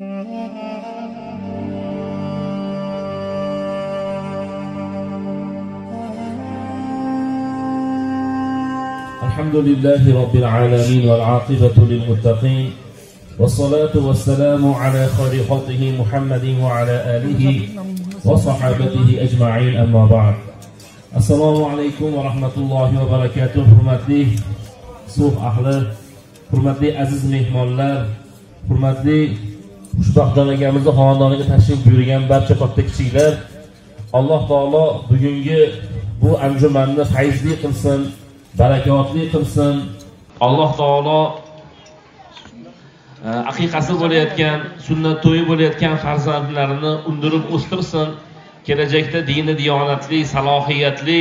الحمد لله رب العالمين والعاقبة للمتقين والصلاة والسلام على خير خلقه محمد وعلى آله وصحابته أجمعين أما بعد. السلام عليكم ورحمة الله وبركاته. Hurmatli suh ahli, hurmatli aziz mehmonlar, hurmatli xushbaxtligimizni xonadoniga tashrif buyurgan barcha katta kichiklar, Alloh taolo bugungi bu anjumanni fayzli qilsin, barakotli qilsin. Alloh taolo aqiqasi bo'layotgan, sunnat to'yi bo'layotgan farzandlarini undirib o'stirsin. Kelajakda dini diyonatli, salohiyatli,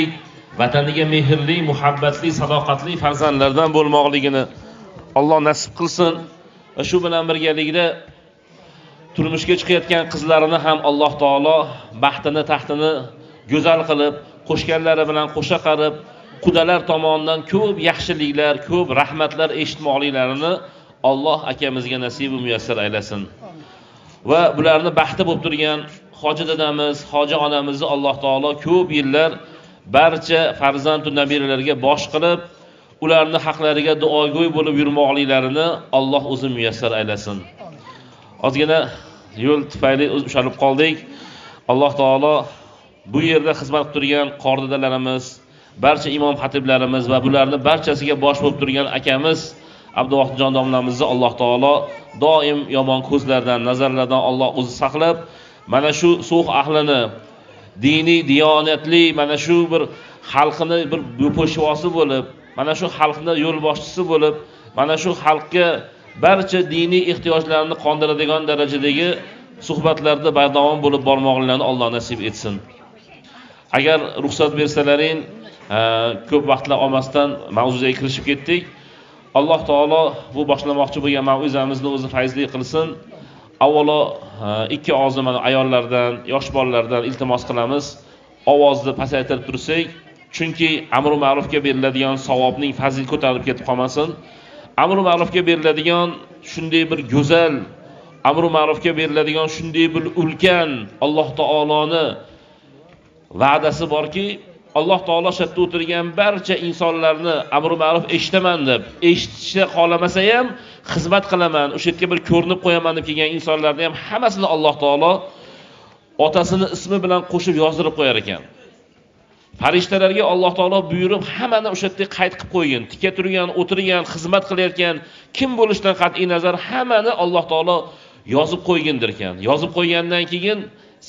vataniga mehrli, muhabbatli, sadoqatli farzandlardan bo'lmoqligini Alloh nasib qilsin. Va shu bilan birgalikda turmushga chiqayotgan qizlarini ham Alloh taolo baxtini, taxtini go'zal qilib, qo'shganlari bilan qo'sha qarib, qudalar tomonidan ko'p yaxshiliklar, ko'p rahmatlar eshitmoqliklarini Alloh akamizga nasib va muyassar aylasin. Va bularni baxti bo'lib turgan hoji dadamiz, hoji onamizni Alloh taolo ko'p yillar barcha farzand va nabiralarga bosh qilib, ularni haqlariga duogo'y bo'lib yurmoqliklarini Alloh o'zi muyassar aylasin. Ozgina yo'l tufayli ushalib qoldik. Alloh taolo bu yerda xizmat qilib turgan qoridalarimiz, barcha imom xatiblarimiz va bularni barchasiga bosh bo'lib turgan akamiz Abduvahidjon domlamizni Alloh taolo doim yomon ko'zlardan, nazarlardan Alloh o'zi saqlab, mana shu suh ahlini diniy, diyonatli, mana shu bir xalqini bir po'shvosi bo'lib, mana shu xalqning yo'l boshchisi bo'lib, mana shu xalqqa barcha diniy ehtiyojlarini qondiradigan darajadagi suhbatlarda bardavom bo'lib bormoqlarini Alloh nasib etsin. Agar ruxsat bersalaring, ko'p vaqtlar olmasdan mavzuga kirishib ketdik. Alloh taolo bu boshlamoqchi bo'lgan mav'izamizni o'zi fayzli qilsin. Avvalo ikki og'zini mana ayollardan, yosh bolalardan iltimos qilamiz, ovozni pasaytirib tursak, chunki amr ma'rufga beriladigan savobning fazili ko'tarilib ketib qolmasin. Amr ma'rufga beriladigan shunday bir go'zal, amr ma'rufga beriladigan shunday bir ulkan Alloh taoloni va'dasi borki, Alloh taolo shatda o'tirgan barcha insonlarni amr ma'ruf eshitaman deb, eshitishni xohlamasa ham xizmat qilaman, o'sha yerga bir ko'rinib qo'yaman deb kelgan insonlarni ham hammasini Alloh taolo otasini ismi bilan qo'shib yozdirib qo'yar ekan. Farishtalarga Alloh taolo buyurib, hammani o'sha yerga qayd qilib qo'ygan. Tika turgan, o'tirgan, xizmat qilayotgan kim bo'lishidan qat'iy nazar hammani Alloh taolo yozib qo'ygandir ekan. Yozib qo'ygandan keyin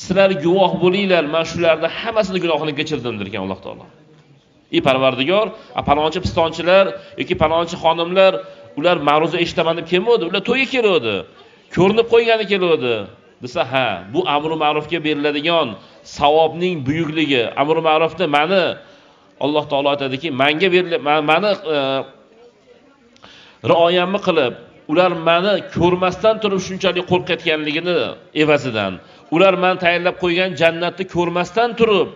sizlar guvoh bo'linglar, men shularni hammasini gunohini kechirdim ekan Alloh taolo. Parvardigor, palonchi pistonchilar yoki palonchi xonimlar, ular ma'ruza eshitaman deb kelmadi, ular to'yga keldi. Ko'rinib qo'ygani keldi. Desa, ha, bu amr ma'rufga beriladigan savobning buyukligi, amr ma'rufni meni Alloh taolo aytadiki, menga berilib, meni rioyamni qilib, ular meni ko'rmasdan turib shunchalik qo'rqayotganligini evazidan, ular men tayyorlab qo'ygan jannatni ko'rmasdan turib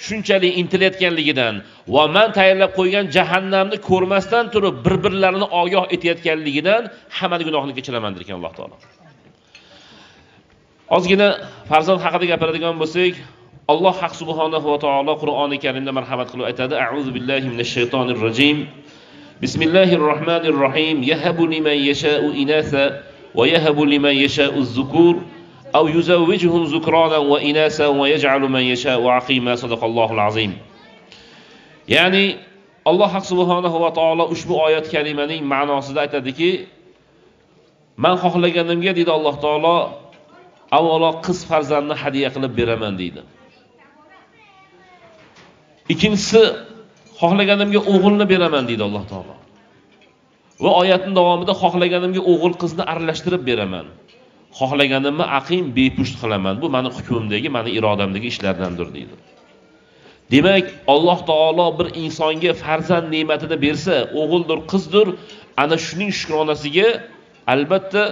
shunchalik intilayotganligidan va men tayyorlab qo'ygan jahannamni ko'rmasdan turib bir-birlarini ogoh etayotganligidan hamma gunohini kechiraman degan Alloh taolo. Ozgina farzand haqida gapiradigan bo'lsak, Alloh haq subhanahu va taolo Qur'oni Karimda marhamat qilib aytadi: A'udhu billahi minash shaytonir rojim. Bismillahirrohmanirrohim. Yahabu liman yasha'u inatha va yahabu liman yasha'u az-zukur aw yuzawwijuhum zukranan wa inasa wa yaj'alu man yasha'u aqima. Sadaqallohul azim. Ya'ni Alloh subhanahu va taolo ushbu oyat kalimaning ma'nosida aytadiki, men xohlaganimga deydi Alloh taolo, avvalo qiz farzandni hadiya qilib beraman deydi. Ikkinchisi, xohlaganimga o'g'ilni beraman deydi Alloh taolo. Va oyatning davomida xohlaganimga o'g'il qizni aralashtirib beraman. Xohlaganimni aqim bepusht qilaman. Bu meni hukmimdagi, meni irodamdagi ishlardandir deydi. Demak, Alloh taolo bir insonga farzand ne'matini bersa, o'g'ildir, qizdir, ana shuning shukronasiga albatta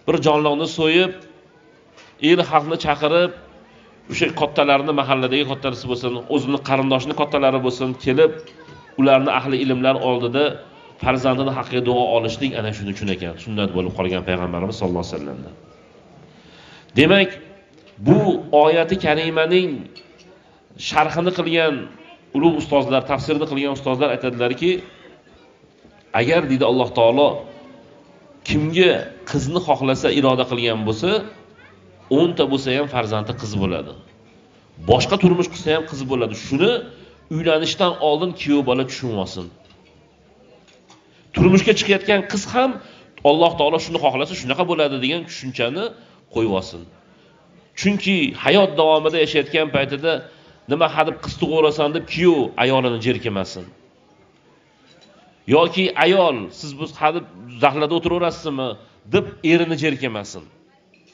bir jonliqni so'yib, el xalqni chaqirib, o'sha kattalarni, mahalladagi kattalari bo'lsin, o'zini qarindoshini kattalari bo'lsin, kelib ularni ahli ilmlar oldida farzandini haqqiga duo olishlik ana shuni uchun ekan, sunnat bo'lib qolgan payg'ambarimiz sollallohu alayhi vasallamdan. Demak, bu oyati karimaning sharhini qilgan ulug' ustozlar, tafsirini qilgan ustozlar aytadilarki, agar deydi Alloh taolo kimga qizni xohlasa, iroda qilgan bo'lsa, 10 ta bo'lsa ham farzandi qiz bo'ladi. Boshqa turmush qilsa ham qiz bo'ladi. Shuni uylanishdan oldin kuyov bola tushunib olsin. Turmushga chiqayotgan qiz ham Alloh taolo shuni xohlasa shunaqa bo'ladi degan tushunchani qo'yib olsin. Chunki hayot davomida yashayotgan paytida nima hadib qiz tug'irasan deb kuyov ayolini jerkamasin. Yoki ayol siz bu hadib zaxlada o'tiraverasizmi deb erini jerkamasin.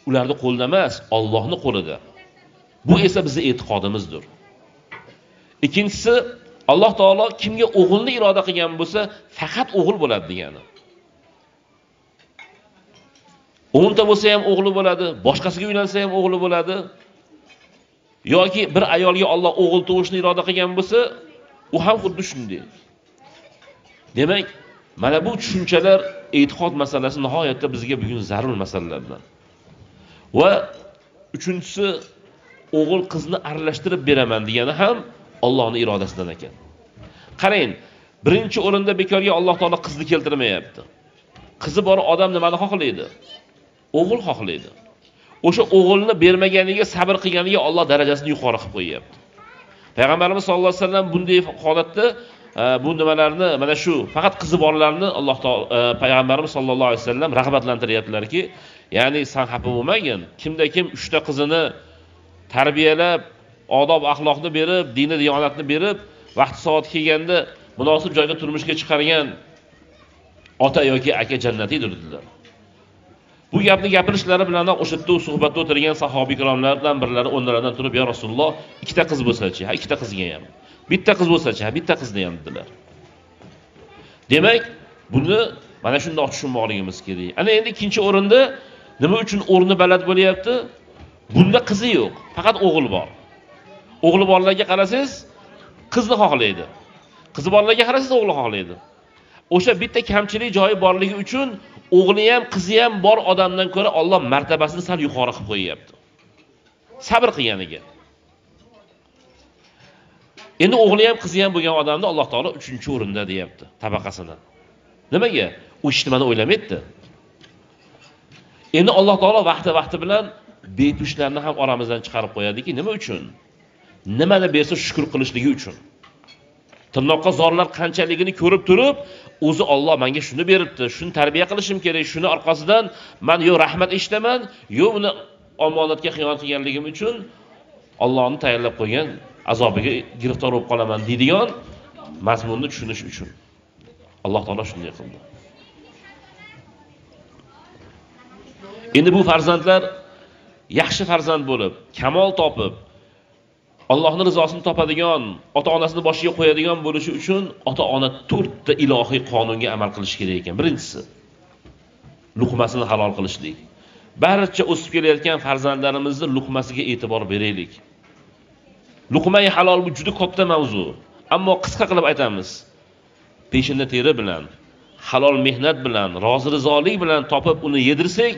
Ularning qo'lida emas, Allohning qo'lida. Bu esa bizning e'tiqodimizdir. Ikkinchisi, Alloh taolo kimga o'g'ilni iroda qilgan bo'lsa, faqat o'g'il bo'ladi degani. 10 ta bo'lsa ham o'g'li bo'ladi, boshqasiga uylansa ham o'g'li bo'ladi. Yoki bir ayolga Alloh o'g'il tug'ishni iroda qilgan bo'lsa, u ham xuddi shunday. Demak, mana bu tushunchalar e'tiqod masalasi nihoyatda bizga bugun zarur masalalardan. Va uchinchisi, o'g'il qizni aralashtirib beraman degani ham Allohning irodasidan ekan. Qarang, birinchi o'rinda bekorga Alloh taolo qizni keltirmayapti. Qizi bor odam nimani xohlaydi? O'g'il xohlaydi. O'sha o'g'ilni bermaganiga sabr qilganiga Alloh darajasini yuqori qilib qo'yapti. Payg'ambarimiz sollallohu alayhi vasallam bunday holatda bu nimalarni, mana shu faqat qizi borlarni Alloh taolo payg'ambarimiz sollallohu alayhi vasallam rag'batlantiryaptilarki, ya'ni sen xafa bo'lmagin. Kimda kim 3 ta qizini tarbiyalab, odob axloqni berib, dini diyonatni berib, vaqti soati kelganda munosib joyga turmushga chiqargan ota yoki aka jannatiydir dedilar. Bu gapni gapirishlari bilan o'sha yerda suhbatda o'tirgan sahobiy ikromlardan birlari o'nlardan turib, "Ya Rasululloh, 2 ta qiz bo'lsa-chi? Ha, 2 ta qizga ham. Bitta qiz bo'lsa-chi? Ha, bitta qizni ham" dedilar. Demak, buni mana shunday tushunmoqligimiz kerak. Ana endi ikkinchi o'rinda nima uchun o'rni baland bo'lyapti? Bunda qizi yo'q, faqat o'g'il bor. O'g'li borlarga qarasangiz, qizni xohlaydi. Qizi borlarga qarasangiz, o'g'li xohlaydi. O'sha bitta kamchilik joyi borligi uchun o'g'li ham, qizi ham bor odamdan ko'ra Alloh martabasini sal yuqori qilib qo'yapti. Sabr qilganiga. Endi o'g'li ham, qizi ham bo'lgan odamni Alloh taolo 3-o'rinda deyapti, tabaqasini. Nimaga? U ijtimoiy o'ylamaydi. Endi Alloh taolo vaqti bilan bepushtlarni ham oramizdan chiqarib qo'yadiki, nima uchun? Nimani bersa shukr qilishligi uchun. Tirnoqqa zorlar qanchaligini ko'rib turib, o'zi Alloh menga shuni beribdi, shuni tarbiya qilishim kerak, shuni orqasidan men yo rahmat eshitaman, yo uni omonatga xiyonat qilganligim uchun Allohning tayyorlab qo'ygan azobiga giriftor bo'lib qolaman deydigan mazmunni tushunish uchun. Alloh taolo shunday qildi. Endi bu farzandlar yaxshi farzand bo'lib, kamol topib, Allohning rizosini topadigan, ota-onasini boshiga qo'yadigan bo'lishi uchun ota-ona 4 ta ilohiy qonunga amal qilish kerak ekan. Birinchisi, luqmasini halol qilishlik. Barcha o'sib kelayotgan farzandlarimizni luqmasiga e'tibor beraylik. Luqmai halol bu juda katta mavzu, ammo qisqa qilib aytamiz. Peshinda teri bilan, halol mehnat bilan, rozi rizolik bilan topib uni yedirsak,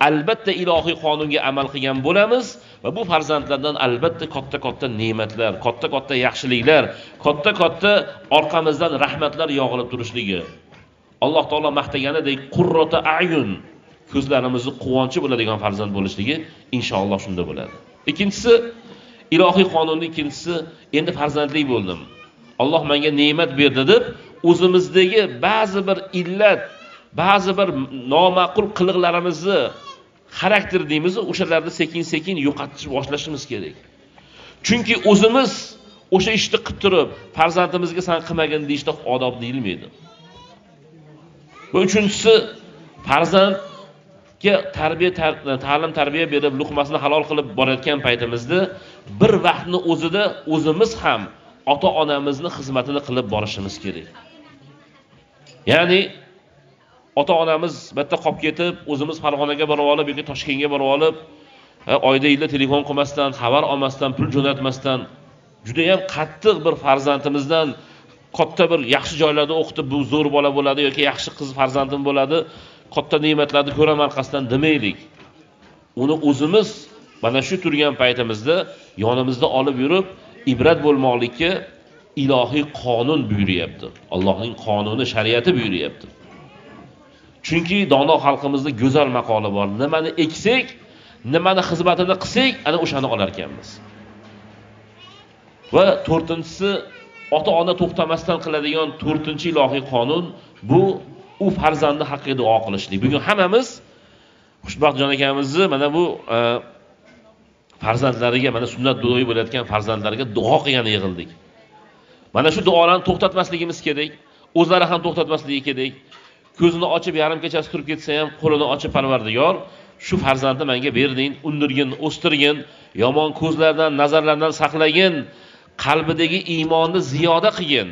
albatta ilohiy qonunga amal qilgan bo'lamiz va bu farzandlardan albatta katta ne'matlar, katta yaxshiliklar, katta orqamizdan rahmatlar yog'ilib turishligi. Alloh taolo maqtaganidek qurrata ayun, ko'zlarimizni quvonchi bo'ladigan farzand bo'lishligi inshaalloh shunda bo'ladi. Ikkinchisi, ilohiy qonunning ikkinchisi, endi farzandlik bo'ldim. Alloh menga ne'mat berdi deb o'zimizdagi ba'zi bir illat, ba'zi bir noma'qul qiliqlarimizni, xarakter deymiz, o'shalarni sekin-sekin yo'qotib boshlashimiz kerak. Chunki o'zimiz o'sha ishni qilib turib, farzandimizga sen qilmagin deyishda odob deyilmaydi. Va uchinchisi, farzandga ta'lim tarbiya berib, luqmasini halol qilib borayotgan paytimizda bir vaqtni o'zida o'zimiz ham ota-onamizni xizmatini qilib borishimiz kerak. Ya'ni ota-onamiz bitta qolib ketib, o'zimiz Farg'onaga borib olib yoki Toshkentga borib olib, oyda yilda telefon qilmasdan, xabar olmasdan, pul jo'natmasdan juda ham qattiq bir farzandimizdan katta bir yaxshi joylarda o'qitib, bu zo'r bola bo'ladi yoki yaxshi qiz farzandim bo'ladi, katta ne'matlarni ko'raman orqasidan demaylik. Uni o'zimiz mana shu turgan paytimizda yonimizda olib yurib ibrat bo'lmoqlikka ilohiy qonun buyuryapti. Allohning qonuni, shariati buyuryapti. Chunki dono xalqimizda go'zal maqoli bor. Nimani eksak, nimani xizmatini qilsak, ana o'shani olar ekanmiz. Va to'rtinchisi, ota-ona to'xtamasdan qiladigan to'rtinchi ilohiy qonun bu u farzandi haqqiga duo qilishlik. Bugun hammamiz Xushbaxtjon akamizni mana bu farzandlariga, mana sunnat duoyi bo'layotgan farzandlariga duo qilgani yig'ildik. Mana shu duolarni to'xtatmasligimiz kerak. O'zlari ham to'xtatmasligi kerak. Ko'zini ochib yarim kechasi turib ketsa ham qo'lini ochib Parvardigor, shu farzandni menga berding, undirgin, o'stirgin, yomon ko'zlardan, nazarlardan saqlagin, qalbidagi iymonni ziyoda qilgin.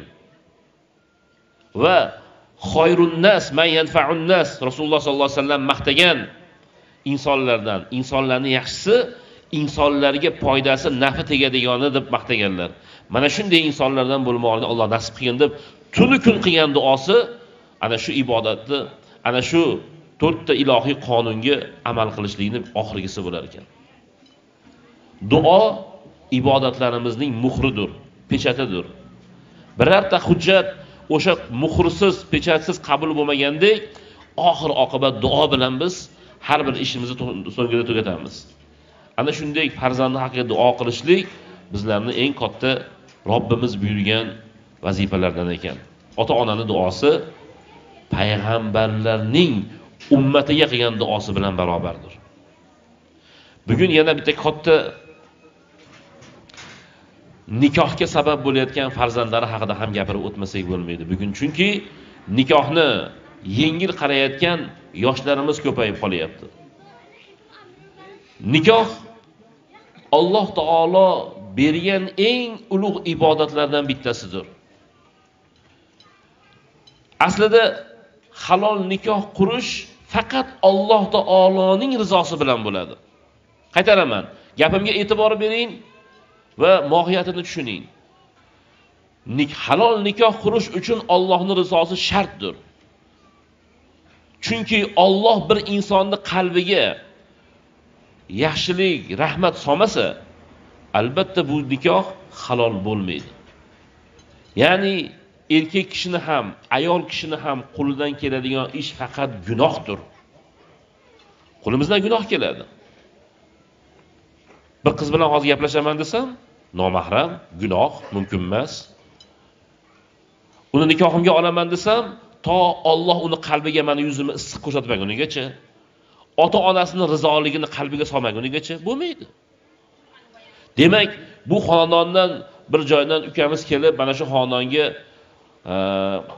Va xoyrun nas man yanfa'un nas, Rasululloh sollallohu alayhi vasallam maqtagan insonlardan, insonlarning yaxshisi insonlarga foydasi, nafi tegadigani deb maqtaganlar. Mana shunday insonlardan bo'lmoqni Alloh nasib qilgin deb tuni kun qilgan duosi ana shu ibodatni, ana shu to'rtta ilohiy qonunga amal qilishlikni oxirgisi bo'lar ekan. Duo ibodatlarimizning muhridir, pechatidir. Birorta hujjat o'sha muhrsiz, pechatsiz qabul bo'lmagandek, oxir oqibat duo bilan biz har bir ishimizni so'ngida tugatamiz. Ana shunday farzandi haqqiga duo qilishlik bizlarning eng katta Robbimiz buyurgan vazifalardan ekan. Ota-onaning duosi payg'ambarlarning ummatiga qilgan duosi bilan barobardir. Bugun yana bitta katta nikohga sabab bo'layotgan farzandlari haqida ham gapirib o'tmasak bo'lmaydi. Bugun chunki nikohni yengil qarayotgan yoshlarimiz ko'payib qolyapti. Nikoh Alloh taolo bergan eng ulug' ibodatlardan bittasidir. Aslida halol nikoh qurish faqat Alloh taoloning rizosi bilan bo'ladi. Qaytaraman, gapimga e'tibor bering va mohiyatini tushuning. Halol nikoh qurish uchun Allohning rizosi shartdir. Chunki Alloh bir insonning qalbiga yaxshilik, rahmat solmasa, albatta bu nikoh halol bo'lmaydi. Ya'ni erkak kishini ham, ayol kishini ham qo'lidan keladigan ish faqat gunohdir. Qo'limizdan gunoh keladi. Bir qiz bilan hozir gaplashaman desam, nomahram, gunoh, mumkin emas. Uni nikohimga olaman desam, to Alloh uni qalbiga meni yuzimni issiq ko'rsatmagunigacha, ota-onasining rizoligini qalbiga solmagunigacha bo'lmaydi. Demak, bu xonadondan bir joydan ukamiz kelib, mana shu xonadonga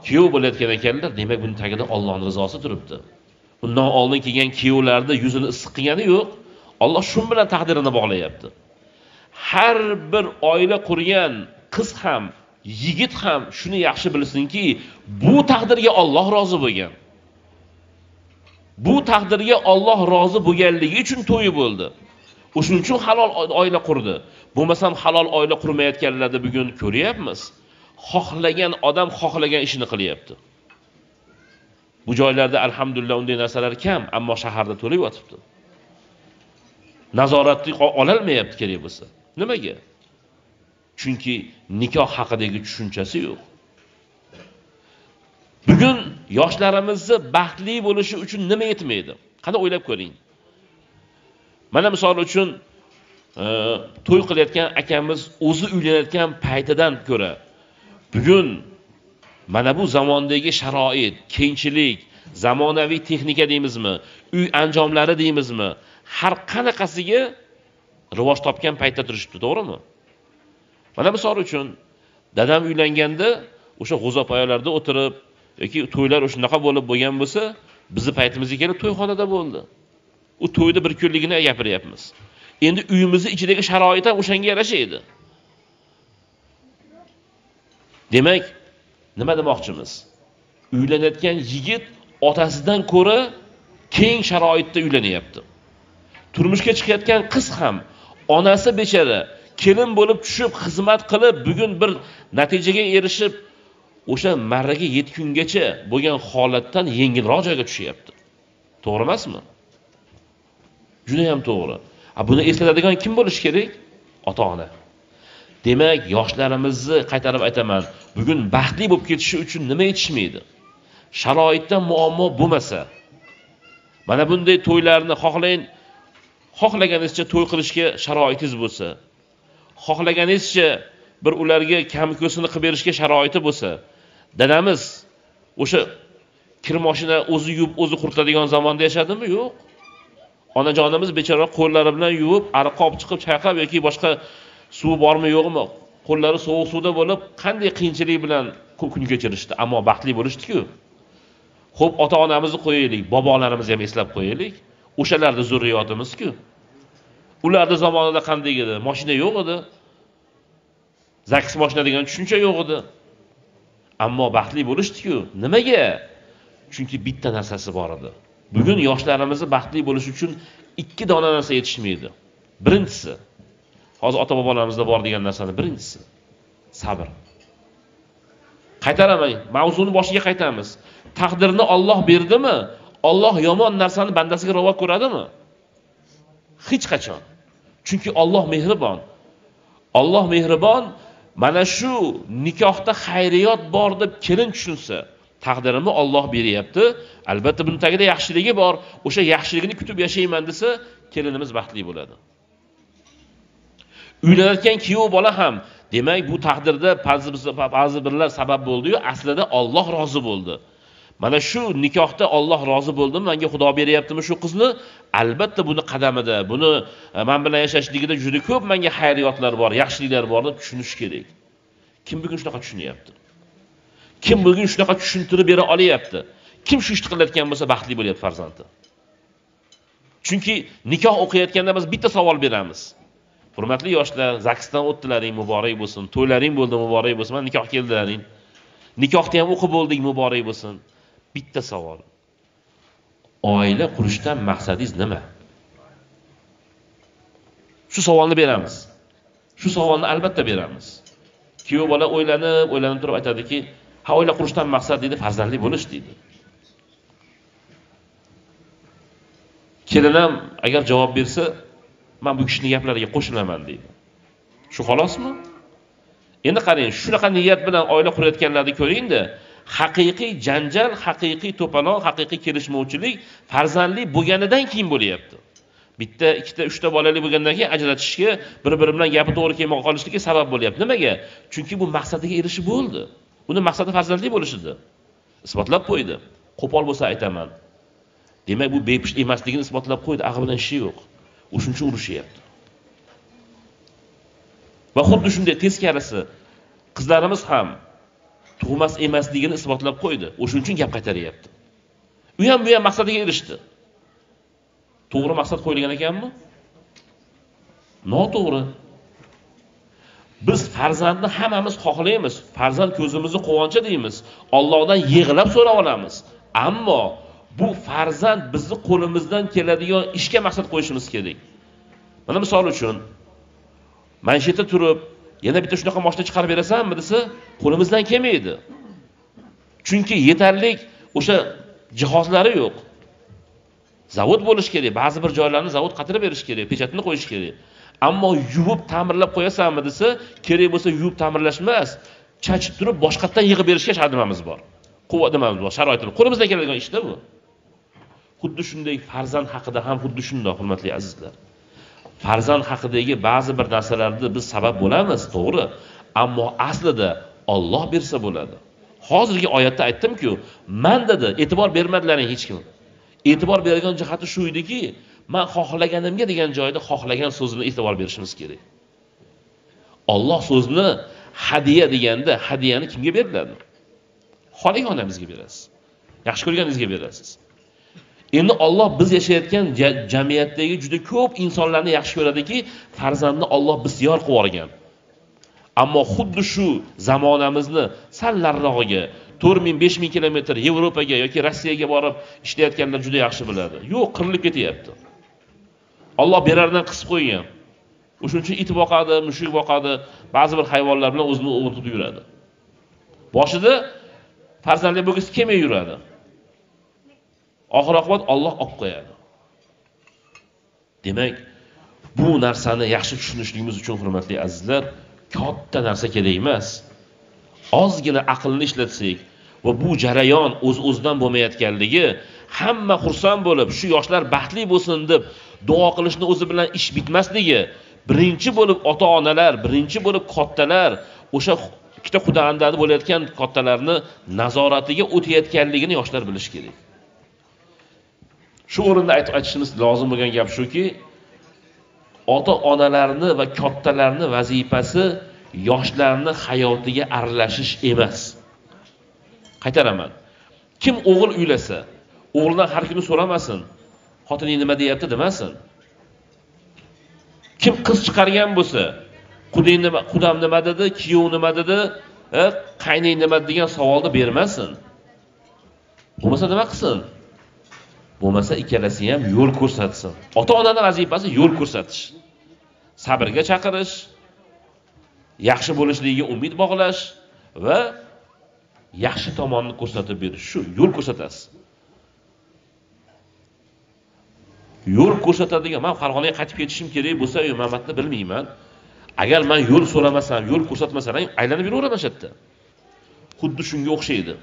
kuyov bo'layotgan ekanlar. Demak, buning tagida Allohning rizosi turibdi. Undan oldin kelgan kuyovlarni yuzini issiq qilgani yo'q. Alloh shu bilan taqdirini bog'layapti. Har bir oila qurgan qiz ham, yigit ham shuni yaxshi bilsinki, bu taqdirga Alloh rozi bo'lgan. Bu taqdirga Alloh rozi bo'lganligi uchun to'yi bo'ldi. O'shuning uchun halol oila qurdi. Bo'lmasam halol oila qurmayotganlarni bugun ko'ryapmiz. Xohlagan odam xohlagan ishini qilyapti. Bu joylarda alhamdulillah unday narsalar kam, ammo shaharda to'lib yotibdi. Nazoratni ololmayapti kerak bo'lsa. Nimaga? Chunki nikoh haqidagi tushunchasi yo'q. Bugun yoshlarimizni baxtli bo'lishi uchun nima yetmaydi? Qani o'ylab ko'ring. Mana misol uchun to'y qilayotgan akamiz o'zi uylanayotgan paytidan ko'ra bugun mana bu zamondagi sharoit, kengchilik, zamonaviy texnika deymizmi, uy anjomlari deymizmi, har qanaqasiga rivoj topgan paytda turishdi, to'g'rimi? Mana misol uchun dadam uylanganda o'sha g'o'zapoyalarda o'tirib yoki to'ylar o'shanaqa bo'lib bo'lgan bo'lsa, bizning paytimizga kelib to'yxonada bo'ldi. U to'yda bir kunligini gapiryapmiz. Endi uyimizning ichidagi sharoit ham o'shanga yarasha edi. Demak, nima demoqchimiz? Uylanayotgan yigit otasidan ko'ra keng sharoitda uylanyapti. Turmushga chiqayotgan qiz ham onasi bechara kelin bo'lib tushib, xizmat qilib, bugun bir natijaga erishib, o'sha marraga yetgungacha bo'lgan holatdan yengilroq joyga tushyapti. To'g'ri emasmi? Juda ham to'g'ri. Buni eslatadigan kim bo'lish kerak? Ota-ona. Demak, yoshlarimizni qaytarib aytaman, bugun baxtli bo'lib ketishi uchun nima yetishmaydi? Sharoitdan muammo bo'lmasa, mana bunday to'ylarni xohlaganingizcha to'y qilishga sharoitingiz bo'lsa, xohlaganingizcha bir ularga kam-ko'sini qilib berishga sharoiti bo'lsa, dadamiz o'sha kir mashina o'zi yuvib, o'zi quritadigan zamonda yashadimi? Yo'q. Onajonimiz bechora qo'llari bilan yuvib, ariq olib chiqib chayqab yoki boshqa suv bormi yo'qmi, qo'llari sovuq suvda bo'lib, qanday qiyinchilik bilan kun kechirishdi, ammo baxtli bo'lishdi-ku. Xo'p, ota-onamizni qo'yaylik, bobolarimizni ham eslab qo'yaylik. O'shalarning zurriyotimiz-ku. Ularning zamonida qanday edi? Mashina yo'q edi. Zaks mashina degan tushuncha yo'q edi. Ammo baxtli bo'lishdi-ku. Nimaga? Chunki bitta narsasi bor edi. Bugun yoshlarimizni baxtli bo'lish uchun ikki dona narsa yetishmaydi. Birinchisi, hozir ota-bobolarimizda bor degan narsaning birinchisi sabr. Qaytaraman, mavzuni boshiga qaytamiz. Taqdirni Alloh berdimi? Alloh yomon narsani bandasiga ravo ko'radimi? Hech qachon. Chunki Alloh mehribon. Alloh mehribon. Mana shu nikohda xayriyat bor deb kelin tushunsa, taqdirimni Alloh beryapti. Albatta buning tagida yaxshiligi bor. O'sha yaxshiligini kutib yashayman desa, kelinimiz baxtli bo'ladi. Uylanayotgan kuyov bola ham, demak bu taqdirda ba'zi birlar sabab bo'ldi-yu, aslida Alloh rozi bo'ldi. Mana shu nikohda Alloh rozi bo'ldimi, menga Xudo beryaptimi shu qizni? Albatta buni qadamida, buni men bilan yashashligida juda ko'p menga xayriyatlar bor, yaxshiliklar bor deb tushunish kerak. Kim bugun shunaqa tushunyapti? Kim bugun shunaqa tushuntirib bera olyapti? Kim shu ishni qilayotgan bo'lsa baxtli bo'lyapti farzandi? Chunki nikoh o'qiyotganda biz bitta savol beramiz. Hurmatli yoshlar, zaksdan o'tdilaring, muborak bo'lsin. To'ylaring bo'ldi, muborak bo'lsin. Men nikoh keldilaring. Nikohda ham o'qib bo'ldik, muborak bo'lsin. Bitta savol. Oila qurishdan maqsadingiz nima? Shu savolni beramiz. Shu savolni albatta beramiz. Kuyov bola o'ylanib turib aytadiki, "Ha, oila qurishdan maqsad deydi, farzandli bo'lish" deydi. Kelinam agar javob bersa, "Men bu kishining gaplariga qo'shilaman" deydi. Shu xolosmi? Endi qarang, shunaqa niyat bilan oila qurayotganlarni ko'ring-da, haqiqiy janjal, haqiqiy to'polon, haqiqiy kelishmovchilik farzandli bo'lganidan keyin bo'lyapti. Bitta, ikkita, uchta bolali bo'lgandan keyin ajratishga, bir-biri bilan gapi to'g'ri kelmay qolishligi sabab bo'lyapti. Nimaga? Chunki bu maqsadiga erishib bo'ldi. Uni maqsadi farzandli bo'lish edi. Isbotlab qo'ydi. Qo'pol bo'lsa aytaman. Demak, bu bepish emasligini isbotlab qo'ydi, aql bilan ishi yo'q. O'shuncha urushyapti. Va xuddi shunday teskarisi, qizlarimiz ham tug'mas emasligini isbotlab qo'ydi. O'shuning uchun gap qaytaryapti. U ham bu ham maqsadiga erishdi. To'g'ri maqsad qo'yilgan ekanmi? Noto'g'ri. Biz farzandni hammamiz xohlaymiz. Farzand ko'zimizni quvonchi deymiz. Allohdan yig'lab so'rab olamiz. Ammo bu farzand bizni qo'limizdan keladigan ishga maqsad qo'yishimiz kerak. Mana misol uchun, men shu yerda turib, yana bitta shunaqa mashina chiqarib berasanmi desa, qo'limizdan kelmaydi. Chunki yetarlik o'sha jihozlari yo'q. Zavod bo'lish kerak, ba'zi bir joylarni zavod qatirib berish kerak, pechatini qo'yish kerak. Ammo yuvib ta'mirlab qo'yasanmi desa, kerak bo'lsa yuvib ta'mirlash emas, chachib turib boshqatdan yig'ib berishga shadimamiz bor. Quvvatimiz bor, sharoitimiz. Qo'limizdan keladigan ishda bu. Xuddi shunday farzand haqida ham xuddi shunday, hurmatli azizlar. Farzand haqidagi ba'zi bir narsalarda biz sabab bo'lamiz, to'g'ri. Ammo aslida Alloh bersa bo'ladi. Hozirgi oyatda aytdim-ku, men dedi, e'tibor bermadilaring hech kim. E'tibor bergan jihati shu ediki, men xohlaganimga degan joyda xohlagan so'zini e'tibor berishimiz kerak. Alloh so'zni hadiya deganda, hadiyani kimga beriladi? Xohlaganingizga berasiz. Yaxshi ko'rganingizga berasiz. Endi Alloh biz yashayotgan jamiyatdagi juda ko'p insonlarni yaxshi ko'radiki, farzandni Alloh bisyor qilib yuborgan. Ammo xuddi shu zamonamizni sal nariroqga 4000-5000 kilometr Yevropaga yoki Rossiyaga borib ishlayotganlar juda yaxshi biladi. Yo'q, qirilib ketyapti. Alloh berardan qisib qo'ygan. O'shuning uchun it boqadi, mushuk boqadi, ba'zi bir hayvonlar bilan o'zini o'rtib yuradi. Boshida farzandli bo'lgisi kelmay yuradi. Oxir oqibat Alloh olib qo'yadi. Demak, Bu narsani yaxshi tushunishligimiz uchun hurmatli azizlar, katta narsa kerak emas. Ozgina aqlni ishlatsak va bu jarayon o'z-o'zidan bo'lmayotganligi, hamma xursand bo'lib, shu yoshlar baxtli bo'lsin deb duo qilishni o'zi bilan ish bitmasligi, birinchi bo'lib ota-onalar, birinchi bo'lib kattalar o'sha ikkita xudoandali bo'layotgan kattalarni nazoratiga o'tayotganligini yoshlar bilish kerak. Shu o'rinda aytishimiz lozim bo'lgan gap shuki, ota-onalarni va kattalarni vazifasi yoshlarni hayotiga aralashish emas. Qaytaraman. Kim o'g'il uylasa, o'g'lidan har kuni so'ramasin, xotining nima deyapti demasin. Kim qiz chiqargan bo'lsa, qudam nima dedi, kuyov nima dedi, qayning nima degan savolni bermasin. Bo'lmasa nima qilsin? Bo'lmasa ikkalasi ham yo'l ko'rsatsin. Ota-onaning vazifasi yo'l ko'rsatish. Sabrga chaqirish, yaxshi bo'lishligiga umid bog'lash va yaxshi tomonni ko'rsatib berish. Shu yo'l ko'rsatasiz. Yo'l ko'rsatadigan, men Farg'onaga qaytib ketishim kerak bo'lsa, Mamatni bilmayman. Agar men yo'l so'ramasam, yo'l ko'rsatmasam, aylanib yuraveraman shu yerda. Xuddi shunga o'xshaydi.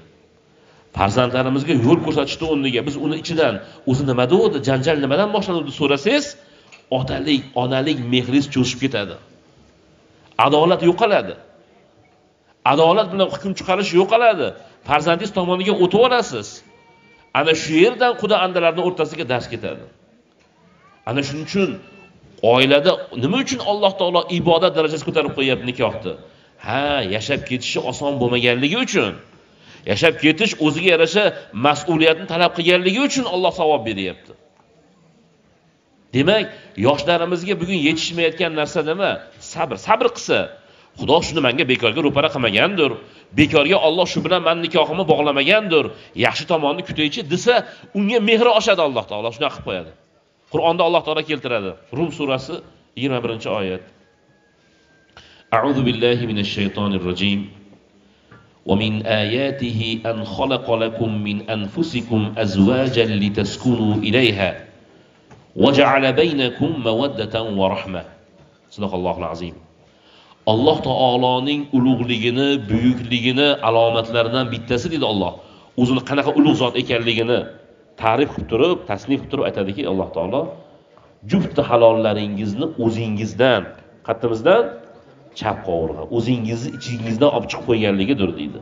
Farzandlarimizga yo'l ko'rsatishni o'rniga biz uni ichidan o'zi nima deydi, janjal nimadan boshlanadi so'rasangiz, otalik, onalik mehringiz cho'zib ketadi. Adolat yo'qoladi. Adolat bilan hukm chiqarish yo'qoladi. Farzandingiz tomoniga o'tib olasiz. Ana shu yerdan xudo-andalarning o'rtasiga dars ketadi. Ana shuning uchun oilada nima uchun Alloh taolo ibodat darajasiga ko'tarib qo'yapti nikohni? Yashab ketishi oson bo'lmaganligi uchun. Yashab ketish o'ziga yarasha mas'uliyatni talab qilganligi uchun Alloh savob beryapti. Demak, yoshlarimizga bugun yetishmayotgan narsa nima? Sabr. Sabr qilsa, Xudo shuni menga bekorga ro'para qilmagandir. Bekorga Alloh shu bilan men nikohimni bog'lamagandir. Yaxshi tomonni kutaychi desa, unga mehri oshadi Alloh taolo, shuni qilib qo'yadi. Qur'onda Alloh taolo keltiradi. Rum surasi 21-oyat. A'udhu billahi minash shaytonir rojim. ومن آياته أن خلق لكم من أنفسكم أزواجا لتسكنوا إليها وجعل بينكم مودة ورحمة. صدق الله العظيم. Alloh taoloning ulug'ligini, buyukligini alomatlaridan bittasi dedi Alloh. O'zini qanaqa ulug' zot ekanligini ta'rif qilib turib, tasnif qilib turib aytadiki, Alloh taolo juft halollaringizni o'zingizdan, qattimizdan chap qovurg'a, o'zingizni ichingizdan olib chiqib qo'yganligidir deydi.